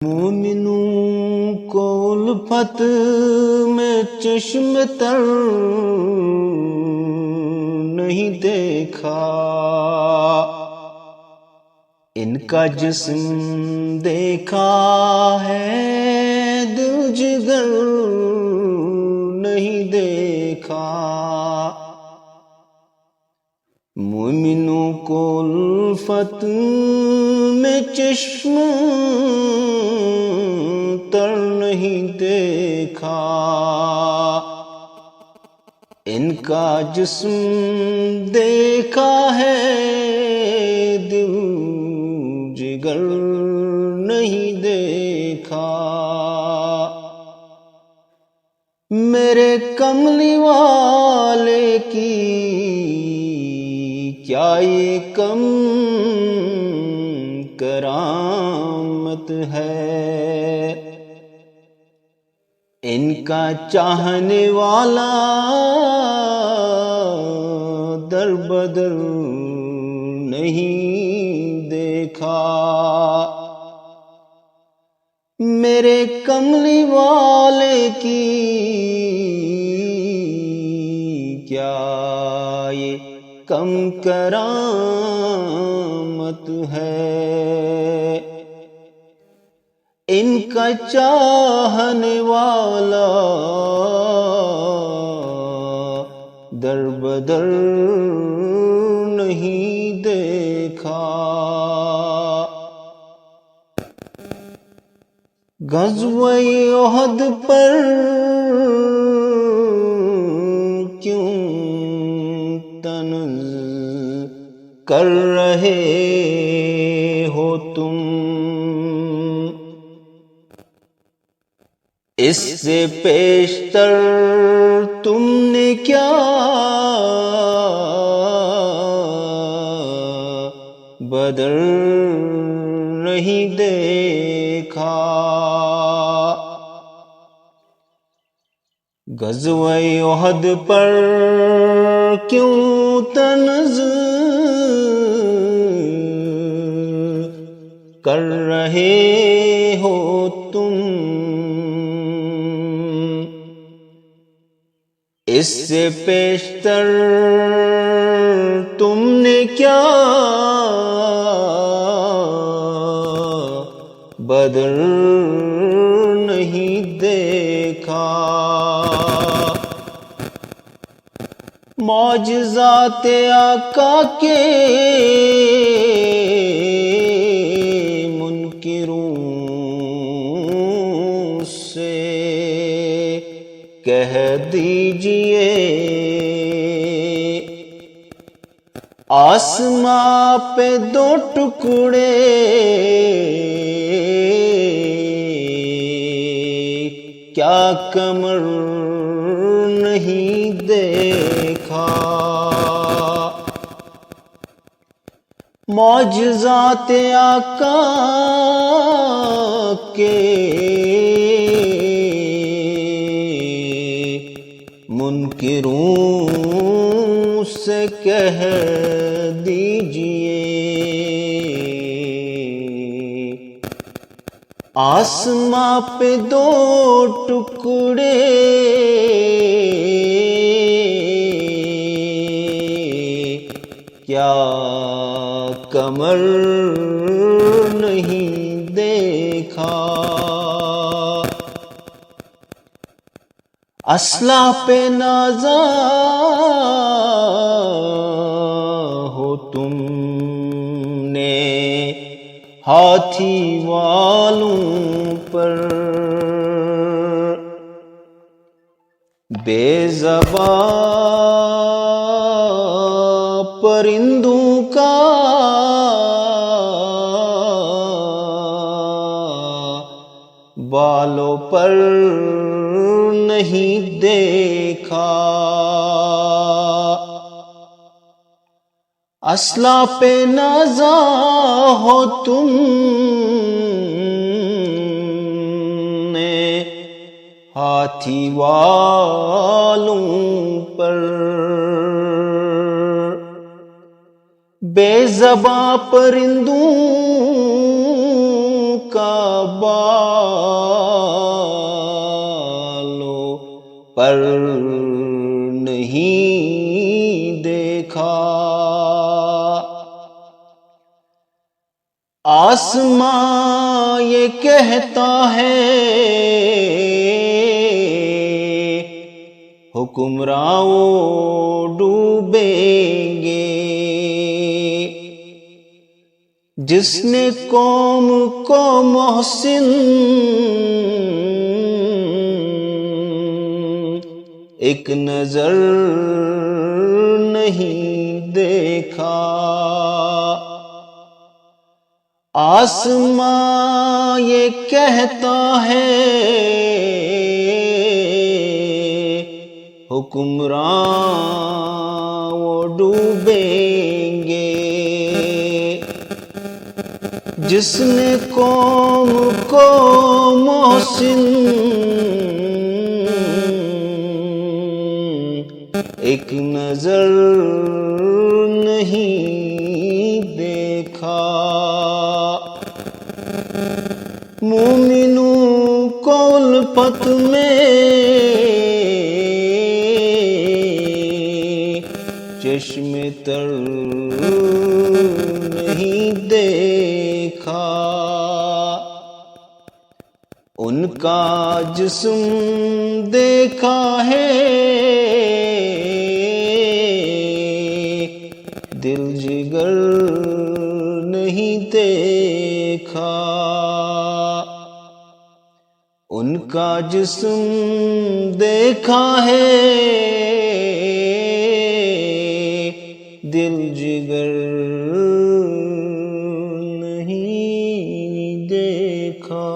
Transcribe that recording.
مومنوں کو الفت میں چشم تر نہیں دیکھا، ان کا جسم دیکھا ہے دل جگر نہیں دیکھا۔ مومنوں کو الفت میں چشم تر نہیں دیکھا، ان کا جسم دیکھا ہے دل جگر نہیں دیکھا۔ میرے کملی والے کی کیا یہ کم کرامت ہے، ان کا چاہنے والا در بدر نہیں دیکھا۔ میرے کملی والے کی کیا یہ کم کرامت ہے، ان کا چاہنے والا در بدر نہیں دیکھا۔ غزوہ احد پر کیوں طنز کر رہے ہو تم، اس سے پیشتر تم نے کیا بدر نہیں دیکھا۔ غزوہ احد پر کیوں طنز کر رہے ہو تم، اس سے پیشتر تم نے کیا بدر نہیں دیکھا۔ معجزات آقا کے منکروں سے کہہ دیجئے، آسماں پہ دو ٹکڑے کیا کمر نہیں دیکھا۔ معجزات آقا کے منکروں سے کہہ دیجئے، آسماں پہ دو ٹکڑے کیا کمر نہیں دیکھا۔ اسلحہ پہ نازاں ہو تم نے ہاتھی والوں پر، بے زباں پرندوں کا بالوں پر نہیں دیکھا۔ اسلحہ پہ نازاں ہو تم نے ہاتھی والوں پر، بے زباں پرندوں کا بالوں پر نہیں دیکھا۔ آسمان یہ کہتا ہے حکمراں ڈوبیں گے، جس نے قوم کو محسن ایک نظر نہیں دیکھا۔ آسمان یہ کہتا ہے حکمراں وہ ڈوبیں گے، جس نے قوم کو محسن ایک نظر نہیں دیکھا۔ مومنوں کو الفت میں چشم تر نہیں دیکھا، ان کا جسم دیکھا ہے، دل جگر نہیں دیکھا۔ ان کا جسم دیکھا ہے، دل جگر نہیں دیکھا۔